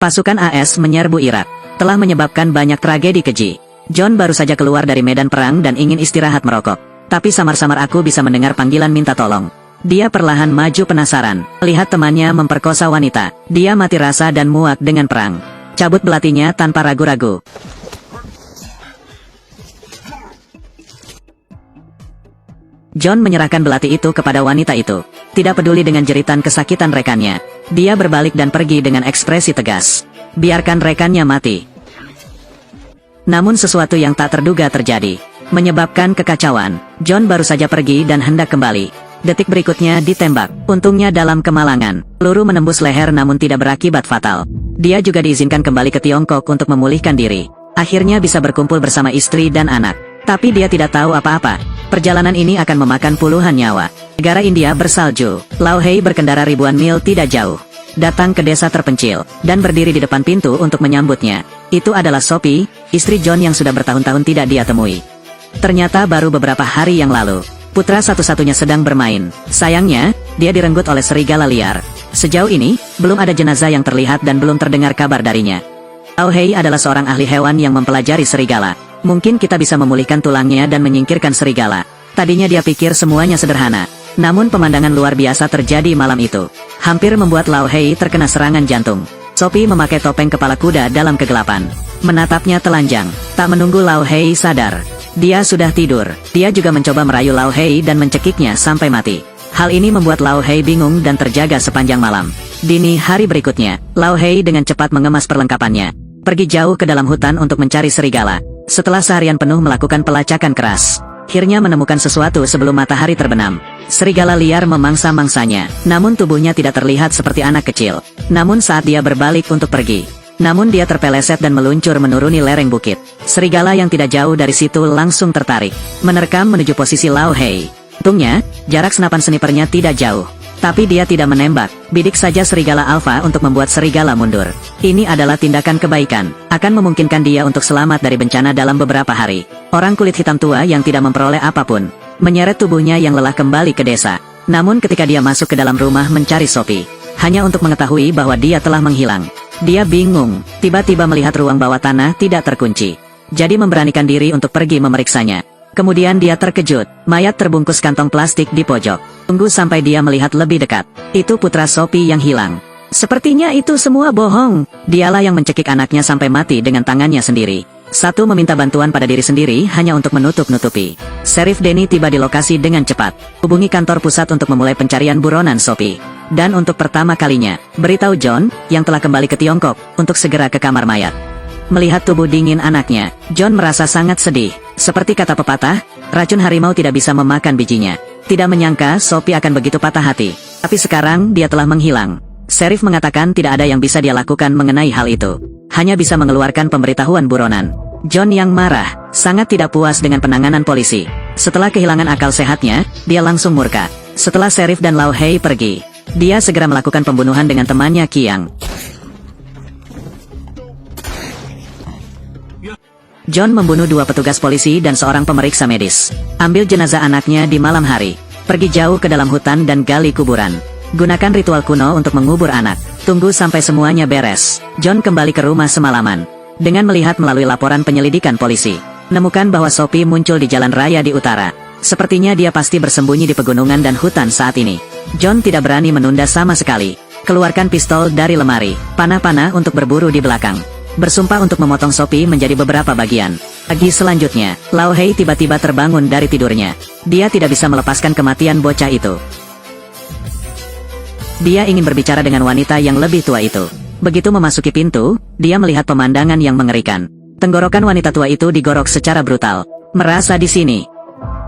Pasukan AS menyerbu Irak, telah menyebabkan banyak tragedi keji. John baru saja keluar dari medan perang dan ingin istirahat merokok. Tapi samar-samar aku bisa mendengar panggilan minta tolong. Dia perlahan maju penasaran, lihat temannya memperkosa wanita. Dia mati rasa dan muak dengan perang. Cabut belatinya tanpa ragu-ragu. John menyerahkan belati itu kepada wanita itu. Tidak peduli dengan jeritan kesakitan rekannya. Dia berbalik dan pergi dengan ekspresi tegas. Biarkan rekannya mati. Namun sesuatu yang tak terduga terjadi. Menyebabkan kekacauan. John baru saja pergi dan hendak kembali. Detik berikutnya ditembak. Untungnya dalam kemalangan. Peluru menembus leher namun tidak berakibat fatal. Dia juga diizinkan kembali ke Tiongkok untuk memulihkan diri. Akhirnya bisa berkumpul bersama istri dan anak. Tapi dia tidak tahu apa-apa. Perjalanan ini akan memakan puluhan nyawa. Negara India bersalju. Lau Hei berkendara ribuan mil tidak jauh. Datang ke desa terpencil, dan berdiri di depan pintu untuk menyambutnya. Itu adalah Sophie, istri John yang sudah bertahun-tahun tidak dia temui. Ternyata baru beberapa hari yang lalu, putra satu-satunya sedang bermain. Sayangnya, dia direnggut oleh serigala liar. Sejauh ini, belum ada jenazah yang terlihat dan belum terdengar kabar darinya. Lau Hei adalah seorang ahli hewan yang mempelajari serigala. Mungkin kita bisa memulihkan tulangnya dan menyingkirkan serigala. Tadinya dia pikir semuanya sederhana. Namun pemandangan luar biasa terjadi malam itu. Hampir membuat Lau Hei terkena serangan jantung. Sophie memakai topeng kepala kuda dalam kegelapan. Menatapnya telanjang. Tak menunggu Lau Hei sadar. Dia sudah tidur. Dia juga mencoba merayu Lau Hei dan mencekiknya sampai mati. Hal ini membuat Lau Hei bingung dan terjaga sepanjang malam. Dini hari berikutnya, Lau Hei dengan cepat mengemas perlengkapannya. Pergi jauh ke dalam hutan untuk mencari serigala. Setelah seharian penuh melakukan pelacakan keras, akhirnya menemukan sesuatu sebelum matahari terbenam. Serigala liar memangsa-mangsanya, namun tubuhnya tidak terlihat seperti anak kecil. Namun saat dia berbalik untuk pergi, dia terpeleset dan meluncur menuruni lereng bukit. Serigala yang tidak jauh dari situ langsung tertarik, menerkam menuju posisi Lau Hei. Untungnya, jarak senapan snipernya tidak jauh. Tapi dia tidak menembak, bidik saja serigala alfa untuk membuat serigala mundur. Ini adalah tindakan kebaikan, akan memungkinkan dia untuk selamat dari bencana dalam beberapa hari. Orang kulit hitam tua yang tidak memperoleh apapun, menyeret tubuhnya yang lelah kembali ke desa. Namun ketika dia masuk ke dalam rumah mencari Sophie, hanya untuk mengetahui bahwa dia telah menghilang. Dia bingung, tiba-tiba melihat ruang bawah tanah tidak terkunci. Jadi memberanikan diri untuk pergi memeriksanya. Kemudian dia terkejut, mayat terbungkus kantong plastik di pojok. Tunggu sampai dia melihat lebih dekat. Itu putra Sophie yang hilang. Sepertinya itu semua bohong. Dialah yang mencekik anaknya sampai mati dengan tangannya sendiri. Satu meminta bantuan pada diri sendiri hanya untuk menutup-nutupi. Sheriff Denny tiba di lokasi dengan cepat. Hubungi kantor pusat untuk memulai pencarian buronan Sophie. Dan untuk pertama kalinya, beritahu John, yang telah kembali ke Tiongkok, untuk segera ke kamar mayat. Melihat tubuh dingin anaknya, John merasa sangat sedih. Seperti kata pepatah, racun harimau tidak bisa memakan bijinya. Tidak menyangka Sophie akan begitu patah hati. Tapi sekarang dia telah menghilang. Sheriff mengatakan tidak ada yang bisa dia lakukan mengenai hal itu. Hanya bisa mengeluarkan pemberitahuan buronan. John yang marah, sangat tidak puas dengan penanganan polisi. Setelah kehilangan akal sehatnya, dia langsung murka. Setelah Sheriff dan Lau Hei pergi, dia segera melakukan pembunuhan dengan temannya Qiang. John membunuh 2 petugas polisi dan seorang pemeriksa medis. Ambil jenazah anaknya di malam hari. Pergi jauh ke dalam hutan dan gali kuburan. Gunakan ritual kuno untuk mengubur anak. Tunggu sampai semuanya beres. John kembali ke rumah semalaman. Dengan melihat melalui laporan penyelidikan polisi, menemukan bahwa Sophie muncul di jalan raya di utara. Sepertinya dia pasti bersembunyi di pegunungan dan hutan saat ini. John tidak berani menunda sama sekali. Keluarkan pistol dari lemari, panah-panah untuk berburu di belakang. Bersumpah untuk memotong Sophie menjadi beberapa bagian. Pagi selanjutnya, Lau Hei tiba-tiba terbangun dari tidurnya. Dia tidak bisa melepaskan kematian bocah itu. Dia ingin berbicara dengan wanita yang lebih tua itu. Begitu memasuki pintu, dia melihat pemandangan yang mengerikan. Tenggorokan wanita tua itu digorok secara brutal. Merasa di sini.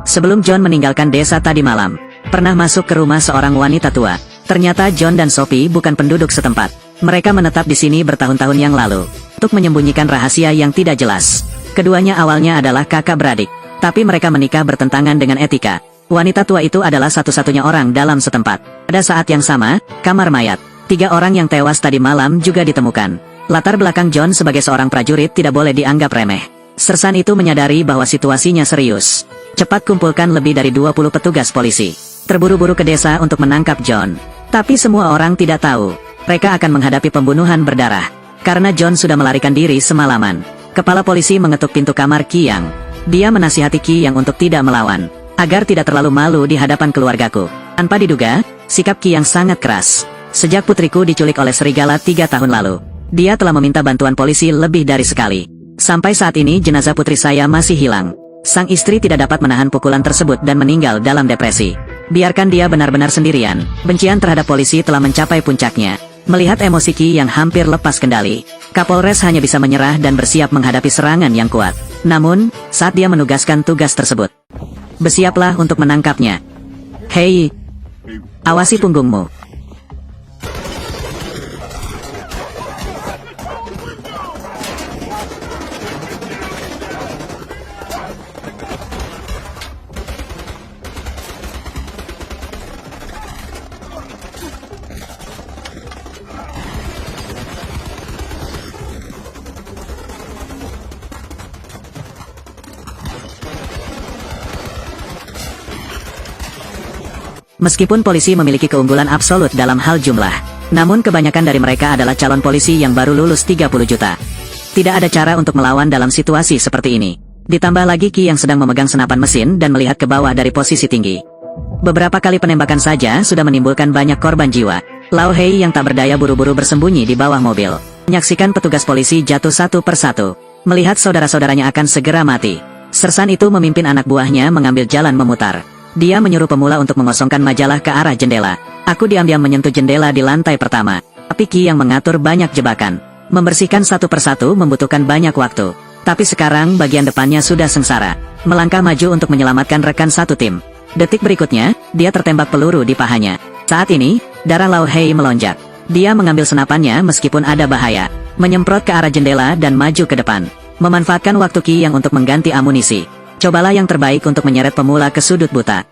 Sebelum John meninggalkan desa tadi malam, pernah masuk ke rumah seorang wanita tua. Ternyata John dan Sophie bukan penduduk setempat. Mereka menetap di sini bertahun-tahun yang lalu, untuk menyembunyikan rahasia yang tidak jelas. Keduanya awalnya adalah kakak beradik, tapi mereka menikah bertentangan dengan etika. Wanita tua itu adalah satu-satunya orang dalam setempat. Pada saat yang sama, kamar mayat. 3 orang yang tewas tadi malam juga ditemukan. Latar belakang John sebagai seorang prajurit tidak boleh dianggap remeh. Sersan itu menyadari bahwa situasinya serius. Cepat kumpulkan lebih dari 20 petugas polisi. Terburu-buru ke desa untuk menangkap John. Tapi semua orang tidak tahu. Mereka akan menghadapi pembunuhan berdarah. karena John sudah melarikan diri semalaman. Kepala polisi mengetuk pintu kamar Qi Yang. Dia menasihati Qi Yang untuk tidak melawan, agar tidak terlalu malu di hadapan keluargaku. Tanpa diduga, sikap Qi Yang sangat keras. Sejak putriku diculik oleh serigala 3 tahun lalu, dia telah meminta bantuan polisi lebih dari sekali. Sampai saat ini jenazah putri saya masih hilang. Sang istri tidak dapat menahan pukulan tersebut dan meninggal dalam depresi. Biarkan dia benar-benar sendirian. Bencian terhadap polisi telah mencapai puncaknya. Melihat emosi Qi yang hampir lepas kendali, Kapolres hanya bisa menyerah dan bersiap menghadapi serangan yang kuat. Namun, saat dia menugaskan tugas tersebut, bersiaplah untuk menangkapnya. Hei, awasi punggungmu. Meskipun polisi memiliki keunggulan absolut dalam hal jumlah, namun kebanyakan dari mereka adalah calon polisi yang baru lulus 30 juta. Tidak ada cara untuk melawan dalam situasi seperti ini. Ditambah lagi Qi yang sedang memegang senapan mesin dan melihat ke bawah dari posisi tinggi. Beberapa kali penembakan saja sudah menimbulkan banyak korban jiwa. Lao Hei yang tak berdaya buru-buru bersembunyi di bawah mobil. Menyaksikan petugas polisi jatuh satu persatu. Melihat saudara-saudaranya akan segera mati, sersan itu memimpin anak buahnya mengambil jalan memutar. Dia menyuruh pemula untuk mengosongkan majalah ke arah jendela. Aku diam-diam menyentuh jendela di lantai pertama. Tapi Qi yang mengatur banyak jebakan. Membersihkan satu persatu membutuhkan banyak waktu. Tapi sekarang bagian depannya sudah sengsara. Melangkah maju untuk menyelamatkan rekan satu tim. Detik berikutnya, dia tertembak peluru di pahanya. Saat ini, darah Lao Hei melonjak. Dia mengambil senapannya meskipun ada bahaya. Menyemprot ke arah jendela dan maju ke depan. Memanfaatkan waktu Qi yang untuk mengganti amunisi. Cobalah yang terbaik untuk menyeret pemula ke sudut buta.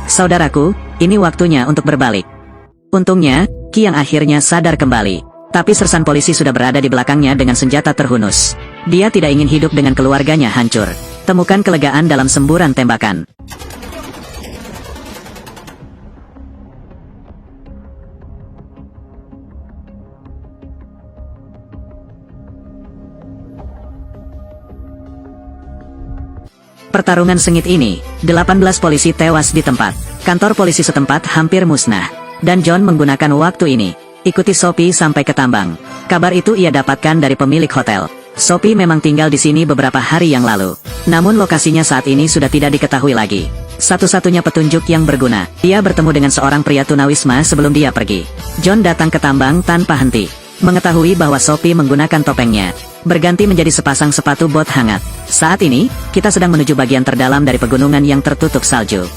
Saudaraku, ini waktunya untuk berbalik. Untungnya, Qi yang akhirnya sadar kembali. Tapi sersan polisi sudah berada di belakangnya dengan senjata terhunus. Dia tidak ingin hidup dengan keluarganya hancur. Temukan kelegaan dalam semburan tembakan. Pertarungan sengit ini, 18 polisi tewas di tempat. Kantor polisi setempat hampir musnah. Dan John menggunakan waktu ini. Ikuti Sophie sampai ke tambang. Kabar itu ia dapatkan dari pemilik hotel. Sophie memang tinggal di sini beberapa hari yang lalu. Namun lokasinya saat ini sudah tidak diketahui lagi. Satu-satunya petunjuk yang berguna. Dia bertemu dengan seorang pria tunawisma sebelum dia pergi. John datang ke tambang tanpa henti. Mengetahui bahwa Sophie menggunakan topengnya. Berganti menjadi sepasang sepatu bot hangat. Saat ini, kita sedang menuju bagian terdalam dari pegunungan yang tertutup salju.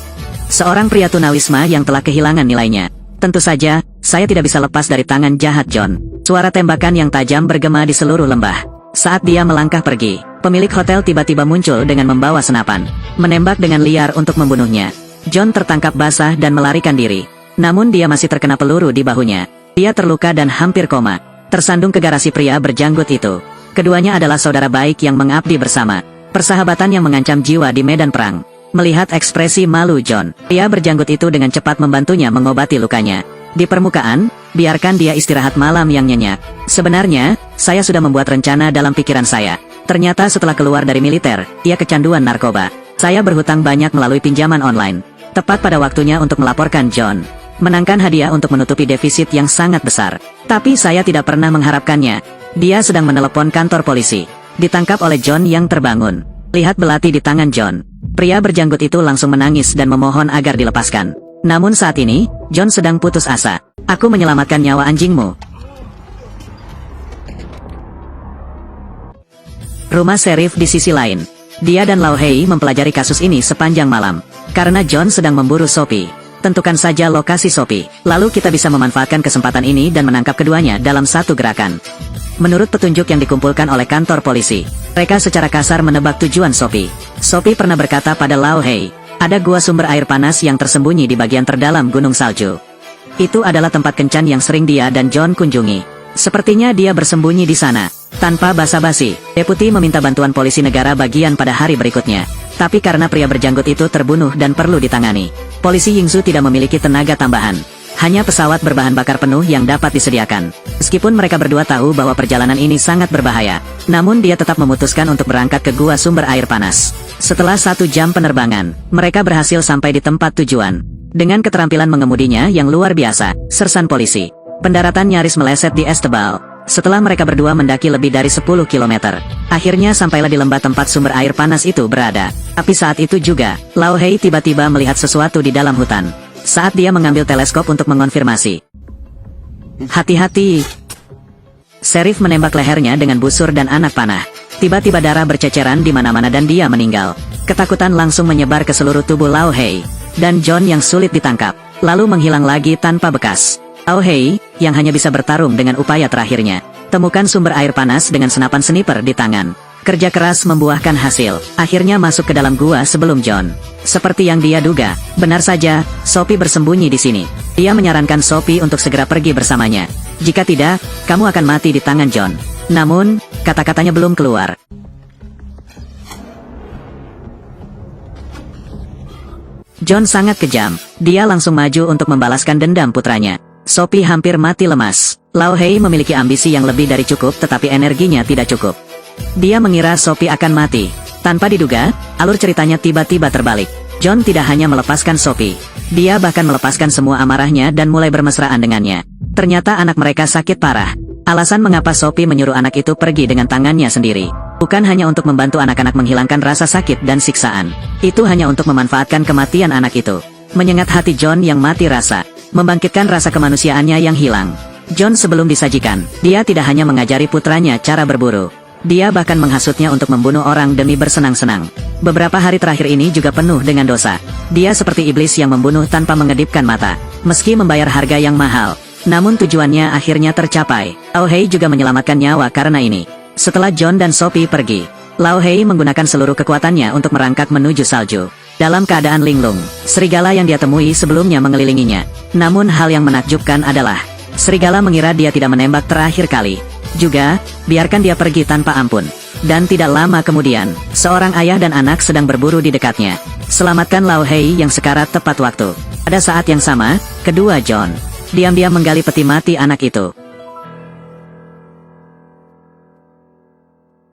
Seorang pria tunawisma yang telah kehilangan nilainya. Tentu saja, saya tidak bisa lepas dari tangan jahat John. Suara tembakan yang tajam bergema di seluruh lembah. Saat dia melangkah pergi, pemilik hotel tiba-tiba muncul dengan membawa senapan. Menembak dengan liar untuk membunuhnya. John tertangkap basah dan melarikan diri. Namun dia masih terkena peluru di bahunya. Dia terluka dan hampir koma. Tersandung ke garasi pria berjanggut itu. Keduanya adalah saudara baik yang mengabdi bersama. Persahabatan yang mengancam jiwa di medan perang. Melihat ekspresi malu John, pria berjanggut itu dengan cepat membantunya mengobati lukanya. Di permukaan, biarkan dia istirahat malam yang nyenyak. Sebenarnya, saya sudah membuat rencana dalam pikiran saya. Ternyata setelah keluar dari militer, ia kecanduan narkoba. Saya berhutang banyak melalui pinjaman online. Tepat pada waktunya untuk melaporkan John. Menangkan hadiah untuk menutupi defisit yang sangat besar. Tapi saya tidak pernah mengharapkannya. Dia sedang menelepon kantor polisi. Ditangkap oleh John yang terbangun. Lihat belati di tangan John. Pria berjanggut itu langsung menangis dan memohon agar dilepaskan. Namun saat ini, John sedang putus asa. Aku menyelamatkan nyawa anjingmu. Rumah serif di sisi lain. Dia dan Lao Hei mempelajari kasus ini sepanjang malam. Karena John sedang memburu Sophie. Tentukan saja lokasi Sophie. Lalu kita bisa memanfaatkan kesempatan ini dan menangkap keduanya dalam satu gerakan. Menurut petunjuk yang dikumpulkan oleh kantor polisi, mereka secara kasar menebak tujuan Sophie. Sophie pernah berkata pada Lao Hei, ada gua sumber air panas yang tersembunyi di bagian terdalam gunung salju. Itu adalah tempat kencan yang sering dia dan John kunjungi. Sepertinya dia bersembunyi di sana. Tanpa basa-basi, deputi meminta bantuan polisi negara bagian pada hari berikutnya. Tapi karena pria berjanggut itu terbunuh dan perlu ditangani, polisi Yingzhou tidak memiliki tenaga tambahan. Hanya pesawat berbahan bakar penuh yang dapat disediakan. Meskipun mereka berdua tahu bahwa perjalanan ini sangat berbahaya, namun dia tetap memutuskan untuk berangkat ke gua sumber air panas. Setelah 1 jam penerbangan, mereka berhasil sampai di tempat tujuan. Dengan keterampilan mengemudinya yang luar biasa, sersan polisi, pendaratan nyaris meleset di es tebal. Setelah mereka berdua mendaki lebih dari 10 km, akhirnya sampailah di lembah tempat sumber air panas itu berada. Tapi saat itu juga, Lao Hei tiba-tiba melihat sesuatu di dalam hutan. Saat dia mengambil teleskop untuk mengonfirmasi. Hati-hati! Serif menembak lehernya dengan busur dan anak panah. Tiba-tiba darah berceceran di mana-mana dan dia meninggal. Ketakutan langsung menyebar ke seluruh tubuh Lao Hei. Dan John yang sulit ditangkap, lalu menghilang lagi tanpa bekas. Lao Hei, yang hanya bisa bertarung dengan upaya terakhirnya, temukan sumber air panas dengan senapan sniper di tangan. Kerja keras membuahkan hasil. Akhirnya masuk ke dalam gua sebelum John. Seperti yang dia duga, benar saja, Sophie bersembunyi di sini. Dia menyarankan Sophie untuk segera pergi bersamanya. Jika tidak, kamu akan mati di tangan John. Namun, kata-katanya belum keluar. John sangat kejam. Dia langsung maju untuk membalaskan dendam putranya. Sophie hampir mati lemas. Lao Hei memiliki ambisi yang lebih dari cukup tetapi energinya tidak cukup. Dia mengira Sophie akan mati. Tanpa diduga, alur ceritanya tiba-tiba terbalik. John tidak hanya melepaskan Sophie, dia bahkan melepaskan semua amarahnya dan mulai bermesraan dengannya. Ternyata anak mereka sakit parah. Alasan mengapa Sophie menyuruh anak itu pergi dengan tangannya sendiri, bukan hanya untuk membantu anak-anak menghilangkan rasa sakit dan siksaan. Itu hanya untuk memanfaatkan kematian anak itu. Menyengat hati John yang mati rasa, membangkitkan rasa kemanusiaannya yang hilang. John sebelum disajikan, dia tidak hanya mengajari putranya cara berburu. Dia bahkan menghasutnya untuk membunuh orang demi bersenang-senang. Beberapa hari terakhir ini juga penuh dengan dosa. Dia seperti iblis yang membunuh tanpa mengedipkan mata. Meski membayar harga yang mahal, namun tujuannya akhirnya tercapai. Lao Hei juga menyelamatkan nyawa karena ini. Setelah John dan Sophie pergi, Lao Hei menggunakan seluruh kekuatannya untuk merangkak menuju salju. Dalam keadaan linglung, serigala yang dia temui sebelumnya mengelilinginya. Namun hal yang menakjubkan adalah, serigala mengira dia tidak menembak terakhir kali. Juga, biarkan dia pergi tanpa ampun. Dan tidak lama kemudian, seorang ayah dan anak sedang berburu di dekatnya. Selamatkan Lao Hei yang sekarat tepat waktu. Pada saat yang sama, kedua John diam-diam menggali peti mati anak itu.